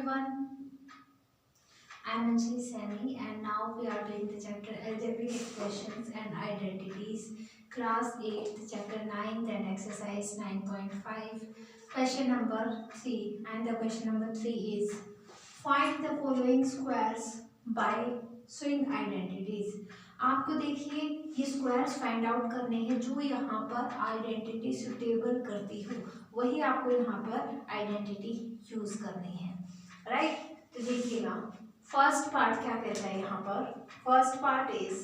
everyone. I am Anjali Saini and now we are doing the chapter Algebraic Expressions and Identities, class 8, chapter 9 and exercise 9.5. Question number 3, and the question number 3 is find the following squares by showing identities. आपको देखिए ये squares find out करने हैं जो यहाँ पर identity suitable करती हो, वही आपको यहाँ पर आइडेंटिटी यूज करनी है, राइट। तो देखिएगा फर्स्ट पार्ट क्या कहता है यहाँ पर, फर्स्ट पार्ट इज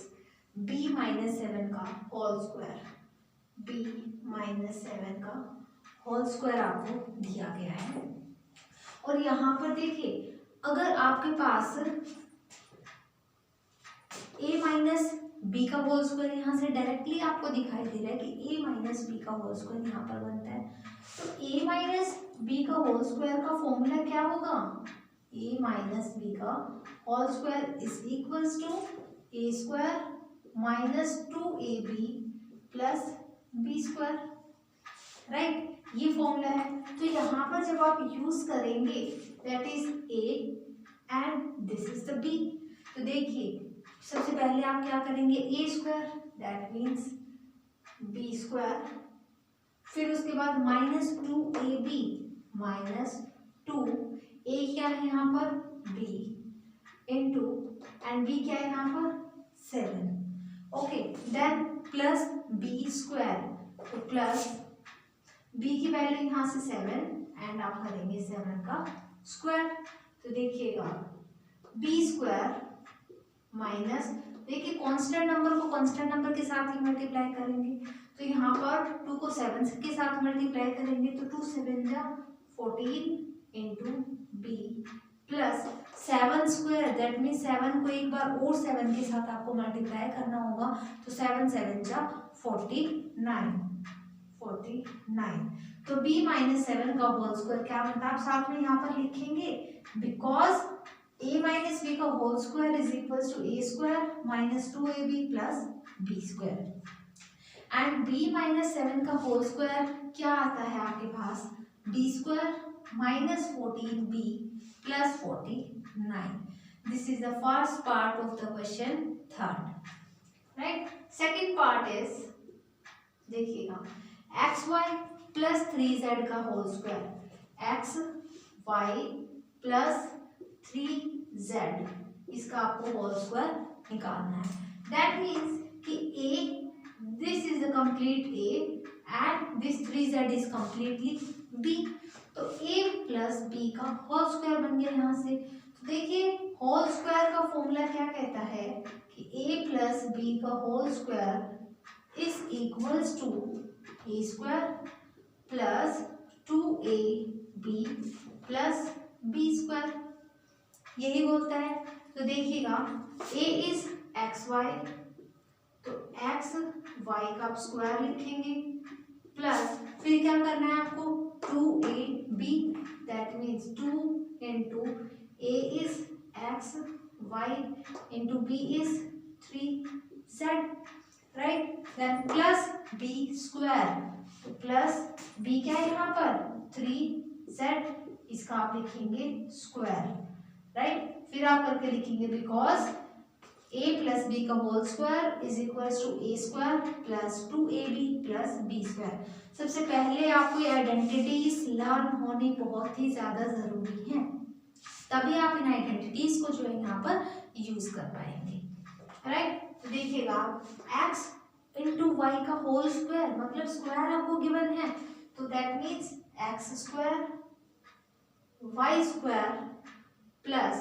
b-7 का होल स्क्वायर, b-7 का होल स्क्वायर आपको दिया गया है। और यहाँ पर देखिए अगर आपके पास a माइनस बी का होल स्क्वायर यहाँ से डायरेक्टली आपको दिखाई दे रहा है कि a माइनस बी का होल स्क्वायर यहाँ पर बनता है, तो a माइनस बी का होल स्क्वायर का फॉर्मूला क्या होगा, a माइनस बी का whole square is equals to a square minus 2ab plus b square, right. ये फॉर्मूला है। तो यहाँ पर जब आप यूज करेंगे that is a and this is the b, तो देखिए सबसे पहले आप क्या करेंगे a square that means b square, फिर उसके बाद माइनस 2ab माइनस 2, a क्या है यहाँ पर b इंटू एंड b क्या है यहाँ पर 7, okay, then plus b square, तो प्लस b की वैल्यू यहाँ से 7 एंड आप करेंगे 7 का स्क्वायर, तो देखिएगा b स्क्वायर माइनस, देखिए कांस्टेंट नंबर को कांस्टेंट नंबर के साथ ही मल्टीप्लाई करेंगे, तो यहाँ पर 2 को 7 के साथ मल्टीप्लाई करेंगे तो 2 7 जा 14 into b plus 7 square that mean 7 को एक बार और 7 के साथ आपको मल्टीप्लाई करना होगा, तो 7 7 जा 49, तो b-7 का होल स्क्वायर क्या बनता है, आप साथ में यहाँ पर लिखेंगे बिकॉज a माइनस बी का whole square is equals to a square minus 2ab plus b square and b-7 का होल स्क्वायर क्या आता है आपके पास, b square minus 14b plus 49। This is the first part of the question third, right. Second part is देखिएगा xy plus 3z का whole square, xy plus 3z इसका आपको होल स्क्वायर निकालना है, दैट मीन्स कि a this is the complete a and this 3z is completely b, तो a plus b का whole square बन गया यहाँ से। तो देखिए होल स्क्वायर का फॉर्मूला क्या कहता है कि a प्लस b का whole square is equals to a square plus 2ab plus b square, यही बोलता है। तो देखिएगा a इज xy, तो xy का आप स्क्वायर लिखेंगे प्लस फिर क्या करना है आपको 2ab that means 2 into a is xy into b is 3z, right, then plus b square, तो प्लस b क्या है यहाँ पर 3z इसका आप लिखेंगे स्क्वायर, राइट। फिर आप करके लिखेंगे बिकॉज a प्लस बी का whole square is equals to a square plus 2ab plus b square. सबसे पहले आपको ये आइडेंटिटीज लर्न होनी बहुत ही ज्यादा जरूरी है, तभी आप इन आइडेंटिटीज को जो है यहाँ पर यूज कर पाएंगे, राइट। तो देखिएगा x इंटू वाई का होल स्क्वायर मतलब स्क्वायर आपको गिवन है, तो that means x square y square plus,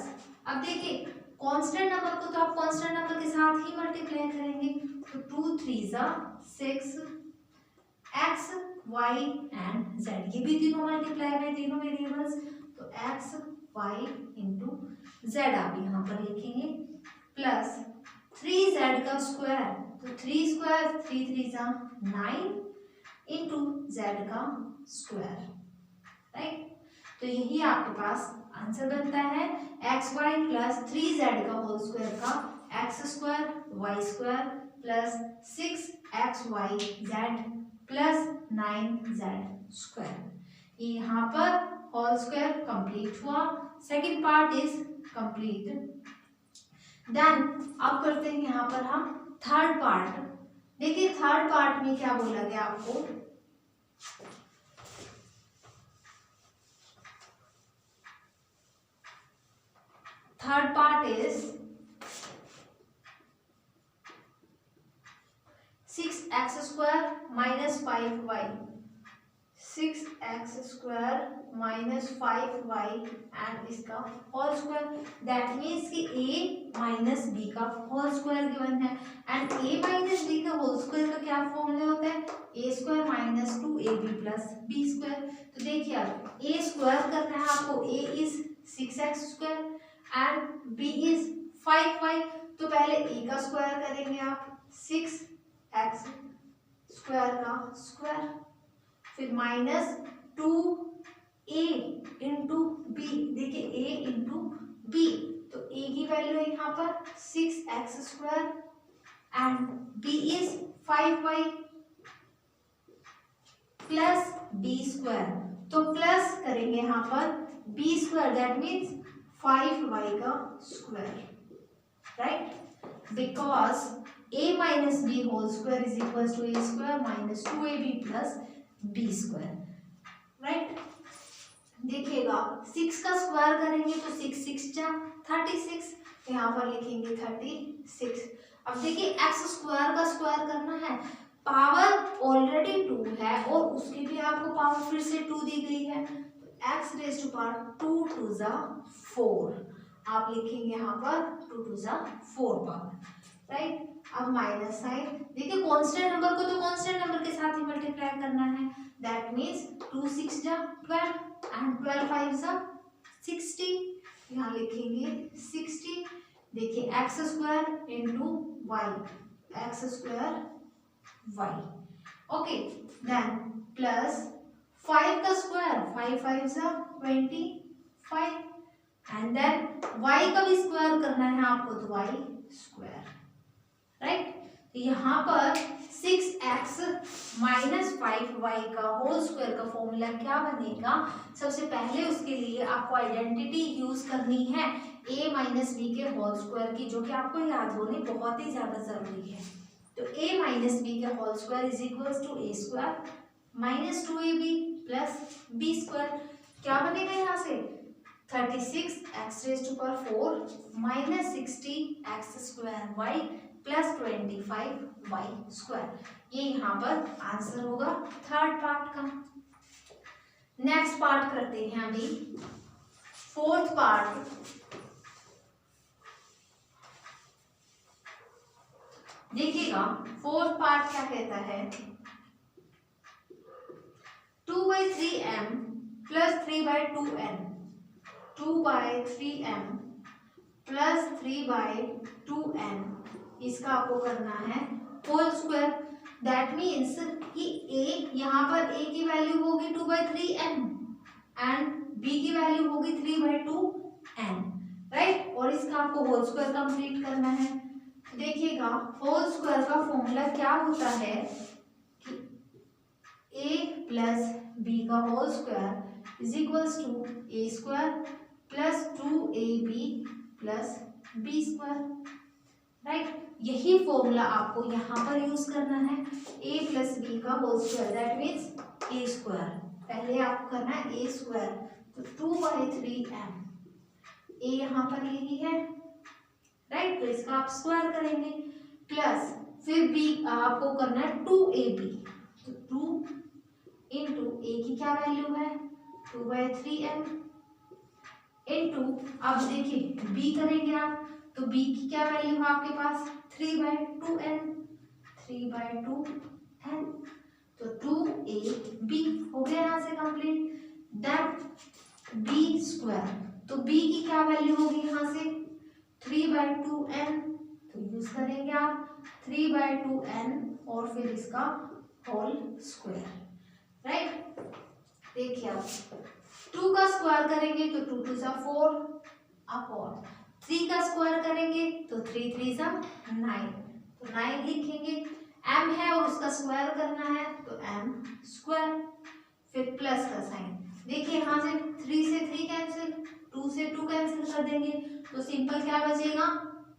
अब देखिए कांस्टेंट नंबर को तो आप कांस्टेंट नंबर के साथ ही मल्टीप्लाई करेंगे, तो 2 3 6 x y एंड z, ये भी तीनों मल्टीप्लाई है तीनों वेरिएबल्स, तो x y इंटू z आप यहाँ पर लिखेंगे प्लस 3z का स्क्वायर, तो 3 स्क्वायर 3 3 9 इंटू z का स्क्वायर, राइट। तो यही आपके पास आंसर बनता है xy प्लस 3z का होल स्क्वायर का x square y square plus 6xyz plus 9z square, ये यहाँ पर होल स्क्वायर कंप्लीट हुआ, second part is complete. Then अब करते हैं यहाँ पर हम थर्ड पार्ट। देखिए थर्ड पार्ट में क्या बोला गया आपको, third part is 6x square minus 5y, 6x square minus 5y and इसका होल स्क्वायर। दैट मीन्स कि a माइनस बी का होल स्क्वायर गिवन है एंड a माइनस बी का होल स्क्वायर का क्या फॉर्मूला होता है, a square minus 2ab plus b square. तो देखिए आप a स्क्वायर करना है आपको, a is 6x square and b is 5y। तो पहले a का स्क्वायर करेंगे आप, 6x स्क्वायर का स्क्वायर, फिर माइनस 2a इंटू बी। देखिए a इंटू बी, तो a की वैल्यू है यहाँ पर 6x square and b is 5y plus b square. तो प्लस करेंगे यहाँ पर b square, that means 5y का square, right, because a minus b whole square is equal to a square minus 2ab plus b square, right. देखिएगा 6 का square करेंगे तो 6 6 जा 36, यहाँ पर लिखेंगे 36। अब देखिए x स्क्वायर का स्क्वायर करना है, पावर ऑलरेडी 2 है और उसके लिए आपको पावर फिर से 2 दी गई है, तो x रेज टू पावर 2 2 जा 4, आप लिखेंगे यहाँ पर 2 2 जा 4 पावर, राइट। अब माइनस साइन, देखिए कांस्टेंट नंबर को तो कांस्टेंट नंबर के साथ ही मल्टीप्लाई करना है, दैट मीन्स 2 6 जा 12 एंड 12 5 जा 60, यहाँ लिखेंगे 60। देखिए x square into y, x square y, okay. Then plus 5 का स्क्वायर, 5 5 जा 25 एंड देन y का भी स्क्वायर करना है आपको, तो y स्क्वायर, राइट। तो यहाँ पर 6x माइनस 5y का होल स्क्वायर का फॉर्मूला क्या बनेगा, सबसे पहले उसके लिए आपको आइडेंटिटी यूज करनी है a माइनस बी के होल स्क्वायर की, जो कि आपको याद होनी बहुत ही ज्यादा जरूरी है। तो a माइनस बी के whole square is equal to a square minus 2ab plus b square. क्या बनेगा यहाँ से 36x raise to power 4 minus 60x square y plus 25y square, ये यहाँ पर आंसर होगा थर्ड पार्ट का। नेक्स्ट पार्ट करते हैं अभी फोर्थ पार्ट। देखिएगा फोर्थ पार्ट क्या कहता है, 2/3m plus 3/2n, 2/3m plus 3/2n, इसका आपको करना है होल स्क्वायर। दैट मीन्स कि a, यहाँ पर a की वैल्यू होगी 2/3n एंड b की वैल्यू होगी 3/2n, राइट, और इसका आपको होल स्क्वायर कंप्लीट करना है। देखिएगा होल स्क्वायर का फॉर्मूला क्या होता है कि a प्लस b का whole square is equals to a square plus 2ab plus b square, right. यही फॉर्मूला आपको यहाँ पर यूज करना है, a प्लस b का whole square, that means a square. पहले आपको करना है a स्क्वायर, तो 2/3m, a यहाँ पर यही है, राइट, तो इसका आप स्क्वायर करेंगे, प्लस फिर b आपको करना है 2ab, तो 2 इंटू a की क्या वैल्यू है 2/3m इंटू, अब देखिए b करेंगे आप, तो b की क्या वैल्यू है आपके पास 3/2n, 3/2n, तो 2ab हो गया यहाँ से कंप्लीट। देन b स्क्वायर, तो b की क्या वैल्यू होगी यहाँ से 3/2n, तो यूज करेंगे आप 3/2n और फिर इसका होल स्क्वायर, राइट। देखिए आप 2 का स्क्वायर करेंगे तो 2 2 जा 4 अपॉन 3 का स्क्वायर करेंगे तो 3 3 जा 9, तो 9 लिखेंगे, m है और उसका स्क्वायर करना है तो m स्क्वायर, फिर प्लस का साइन। देखिए यहाँ से 3 से देंगे तो सिंपल क्या बचेगा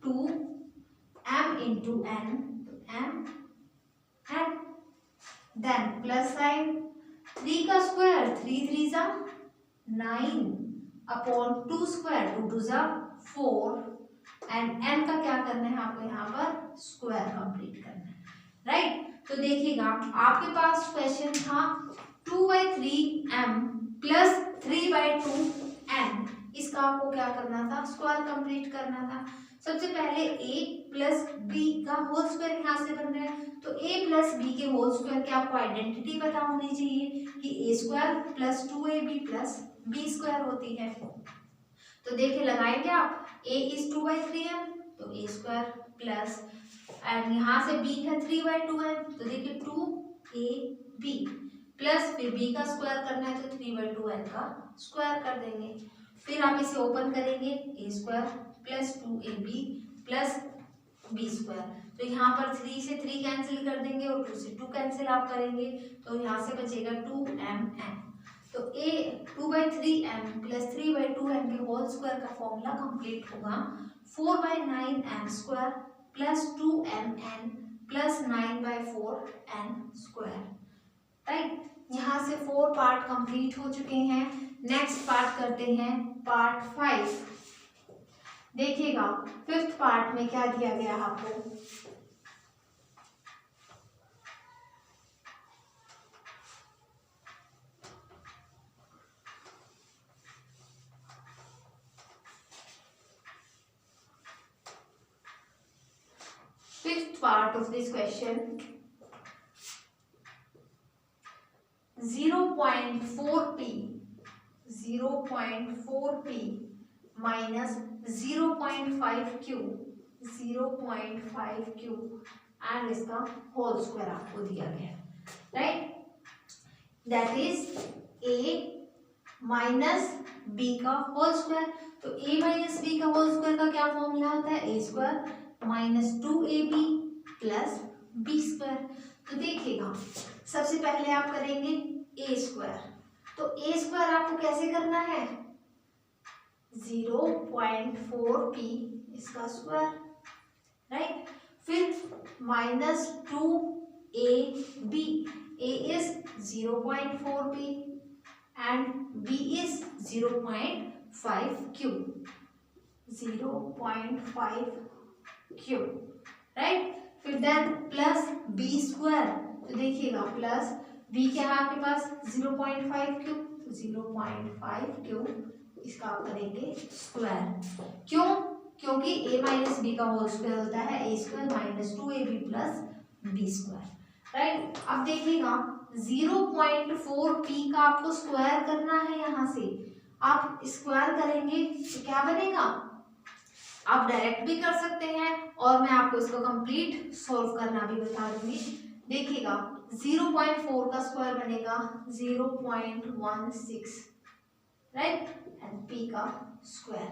2m into n, m n, then plus sign 3 का स्क्वायर 3 3 जा 9 अपॉन 2 स्क्वायर 2 2 जा 4 एंड n का क्या करना है आपको यहाँ पर स्क्वायर कंप्लीट करना है, राइट। तो देखिएगा आपके पास क्वेश्चन था 2/3m प्लस 3/2n, इसका आपको क्या करना था स्क्वायर कंप्लीट करना था। सबसे पहले a प्लस बी का होल स्क्वायर यहाँ से बन रहा है तो a प्लस बी के होल स्क्वायर की आपको आइडेंटिटी पता होनी चाहिए कि a square plus 2ab plus b square होती है। तो देखिए लगाएंगे आप a इज 2/3m तो a स्क्वायर प्लस एंड यहाँ से b है 3/2n तो देखिए 2ab प्लस फिर b का स्क्वायर करना है तो 3/2n का स्क्वायर कर देंगे। फिर आप इसे ओपन करेंगे a square plus 2ab plus b square तो यहाँ पर 3 से 3 कैंसिल कर देंगे और 2 से 2 कैंसिल आप करेंगे तो यहाँ से बचेगा 2mn। तो a 2/3m प्लस 3/2n के होल स्क्वायर का फॉर्मूला कंप्लीट होगा 4/9m square plus 2mn plus 9/4n square, right. यहाँ से 4 पार्ट कंप्लीट हो चुके हैं। नेक्स्ट पार्ट करते हैं पार्ट 5। देखिएगा 5th पार्ट में क्या दिया गया आपको, part of this question 0.4p minus 0.5q and इसका होल स्क्वायर आपको दिया गया, right. That is a minus b का होल स्क्वायर। तो a माइनस b का होल स्क्वायर का क्या फॉर्मूला होता है a square minus 2ab plus b square. तो देखिएगा सबसे पहले आप करेंगे ए स्क्वायर, तो ए स्क्वायर आपको कैसे करना है 0.4p इसका स्क्वायर, राइट। फिर minus 2ab, a is 0.4p and b is 0.5q, right. फिर देन प्लस बी स्क्वायर, तो देखिएगा प्लस बी क्या है आपके पास 0.5q, 0.5q इसका आप करेंगे स्क्वायर। क्यों? क्योंकि a माइनस बी का होल स्क्वायर होता है a square minus 2ab plus b square, right. अब देखिएगा 0.4p का आपको स्क्वायर करना है, यहाँ से आप स्क्वायर करेंगे तो क्या बनेगा, आप डायरेक्ट भी कर सकते हैं और मैं आपको इसको कंप्लीट सॉल्व करना भी बता दूंगी। देखिएगा 0.4 का स्क्वायर बनेगा 0.16, राइट, एंड p का स्क्वायर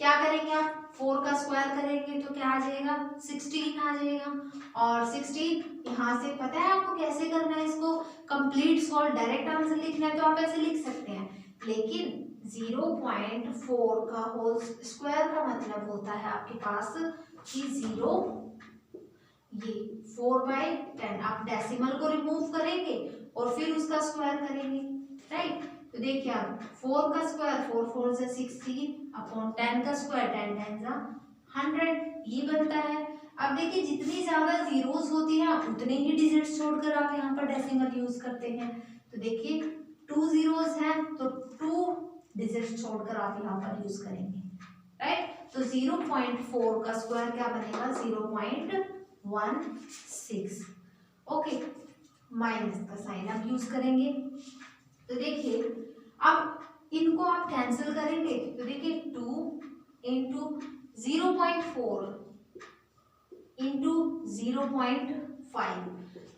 क्या करेंगे आप 4 का स्क्वायर करेंगे तो क्या आ जाएगा 16 आ जाएगा, और 16 यहाँ से पता है आपको कैसे करना है इसको कंप्लीट सॉल्व, डायरेक्ट आंसर लिखना है तो आप ऐसे लिख सकते हैं, लेकिन 0.4 का होल स्क्वायर का मतलब होता है आपके पास कि 0 ये 4/10 आप डेसिमल को रिमूव करेंगे और फिर उसका स्क्वायर करेंगे, राइट। तो देखिए आप 4 का स्क्वायर 4 4 से 16 अपॉन 10 का स्क्वायर 10 10 जा 100 ये बनता है। अब देखिए जितनी ज्यादा जीरोस होती है उतने ही डिजिट्स छोड़कर आप यहाँ पर डेसिमल यूज करते हैं। तो देखिए 2 जीरोस हैं तो 2 डिजिट्स छोड़कर आप यहाँ पर यूज करेंगे, राइट। तो 0.4 का स्क्वायर क्या बनेगा 0.16, ओके। माइनस का साइन आप यूज करेंगे तो देखिए अब इनको आप कैंसिल करेंगे तो देखिए 2 इंटू 0.4 इंटू 0.5,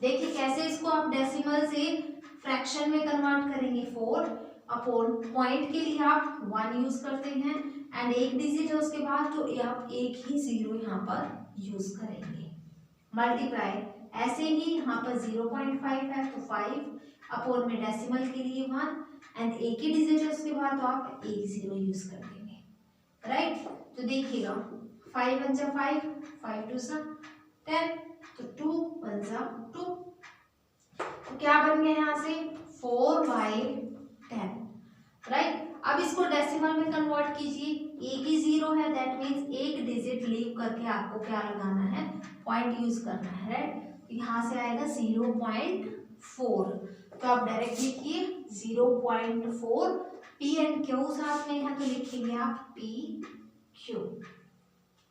देखिए कैसे इसको आप डेसिमल से फ्रैक्शन में कन्वर्ट करेंगे 4 अपॉन पॉइंट के लिए आप 1 यूज करते हैं एंड एक डिजिट है उसके बाद तो आप एक ही जीरो यहाँ पर यूज करेंगे, मल्टीप्लाई ऐसे ही यहाँ पर 0.5 है तो 5 अपॉन में डेसिमल के लिए 1 एंड एक ही डिजिट है उसके बाद तो आप एक जीरो यूज कर देंगे, राइट। तो देखिएगा 5 1 जा 5, 5 2 जा 10, तो 2 1 जा 2, तो क्या बन गया यहाँ से 4/10, राइट। अब इसको डेसिमल में कन्वर्ट कीजिए, एक ही जीरो है, दैट मीन्स एक डिजिट लीव करके आपको क्या लगाना है, पॉइंट यूज करना है, राइट। यहाँ से आएगा 0.4, तो आप डायरेक्ट लिखिए 0.4, पी एंड क्यू साथ में है तो लिखेंगे आप p q,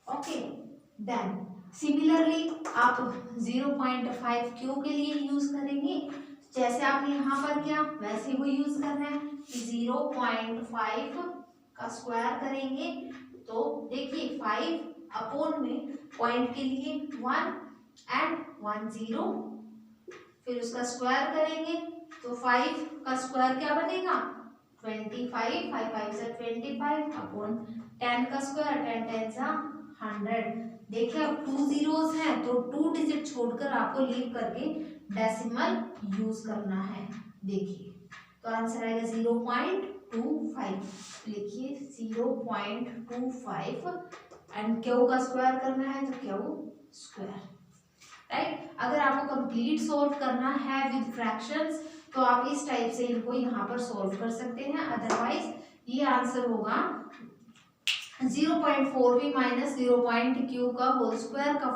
okay. Then similarly आप 0.5 क्यू के लिए यूज करेंगे, जैसे आपने यहाँ पर किया वैसे वो यूज करना है कि 0.5 का स्क्वायर करेंगे, तो देखिए 5 अपॉन में पॉइंट के लिए 1 एंड 1 0, फिर उसका स्क्वायर करेंगे तो 5 का स्क्वायर क्या बनेगा 25, 5 5 से 25 अपॉन 10 का स्क्वायर 10 10 से 100। देखिए अब 2 जीरोस हैं तो 2 डिजिट छोड़कर आपको लीव करके डेसिमल यूज करना है। देखिए तो आंसर आएगा 0.25, लिखिए 0.25 एंड क्यू का स्क्वायर करना है तो क्यू स्क्वायर, राइट। अगर आपको कंप्लीट सॉल्व करना है विद फ्रैक्शंस तो आप इस टाइप से इनको यहाँ पर सॉल्व कर सकते हैं, अदरवाइज ये आंसर होगा 0.4b माइनस 0.q का होल स्क्वायर का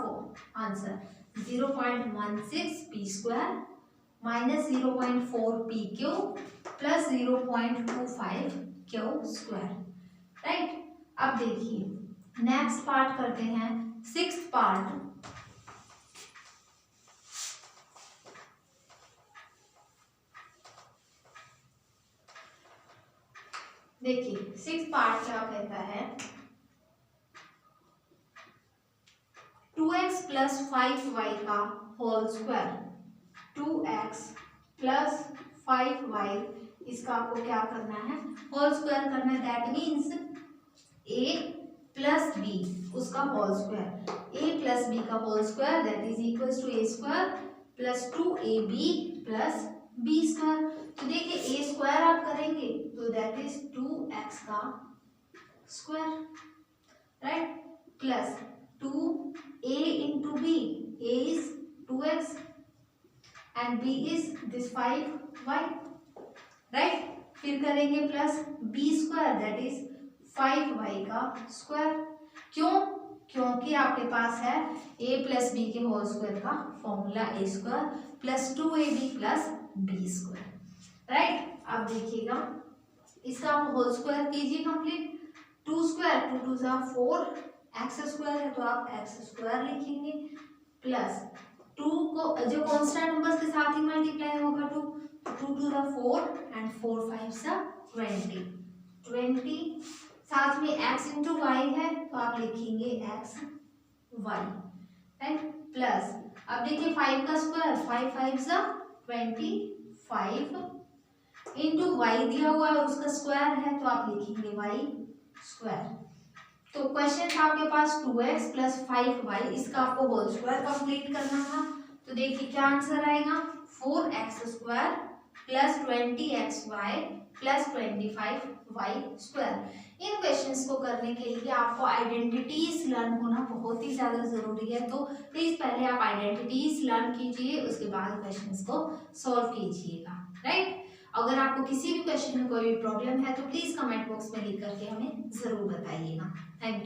answer 0.16 p square minus 0.4 pq plus 0.25 q square, right. अब देखिए नेक्स्ट पार्ट करते हैं, 6th पार्ट। देखिए 6th पार्ट क्या कहता है, 2x प्लस 5y का whole square, 2x plus 5y इसका आपको क्या करना है होल स्क्वायर करना है, that means a plus b उसका whole square, a plus b का whole square that is equals to a square plus 2ab plus b square. तो देखिए a स्क्वायर आप करेंगे तो दैट इज 2x का square, right, plus 2a into b, a is 2x and b is this 5y, right. फिर करेंगे plus b square that is 5y का square, क्यों, क्योंकि आपके पास है a प्लस b के होल स्क्वायर का formula a square plus 2ab plus b square, right. अब देखिएगा इसका आप होल स्क्वायर कीजिए कंप्लीट, 2 स्क्वायर 2 2 जा 4, एक्स स्क्वायर है तो आप एक्स स्क्वायर लिखेंगे प्लस 2 को जो कांस्टेंट नंबर्स के साथ ही मल्टीप्लाई होगा 2 2 टू द 4 एंड 4 5 सा 20 साथ में x इंटू वाई है तो आप लिखेंगे x y, राइट, प्लस अब देखिए 5 का स्क्वायर 5 5 सा 25 इंटू वाई दिया हुआ है उसका स्क्वायर है तो आप लिखेंगे y स्क्वायर। तो क्वेश्चन था आपके पास 2x प्लस 5y, इसका आपको होल स्क्वायर कंप्लीट करना था, तो देखिए क्या आंसर आएगा 4x square plus 20xy plus 25y square. इन क्वेश्चंस को करने के लिए आपको आइडेंटिटीज लर्न होना बहुत ही ज़्यादा ज़रूरी है, तो प्लीज़ पहले आप आइडेंटिटीज लर्न कीजिए उसके बाद क्वेश्चंस को सॉल्व कीजिएगा, राइट। अगर आपको किसी भी क्वेश्चन में कोई भी प्रॉब्लम है तो प्लीज़ कमेंट बॉक्स में लिख करके हमें ज़रूर बताइएगा। Thank you.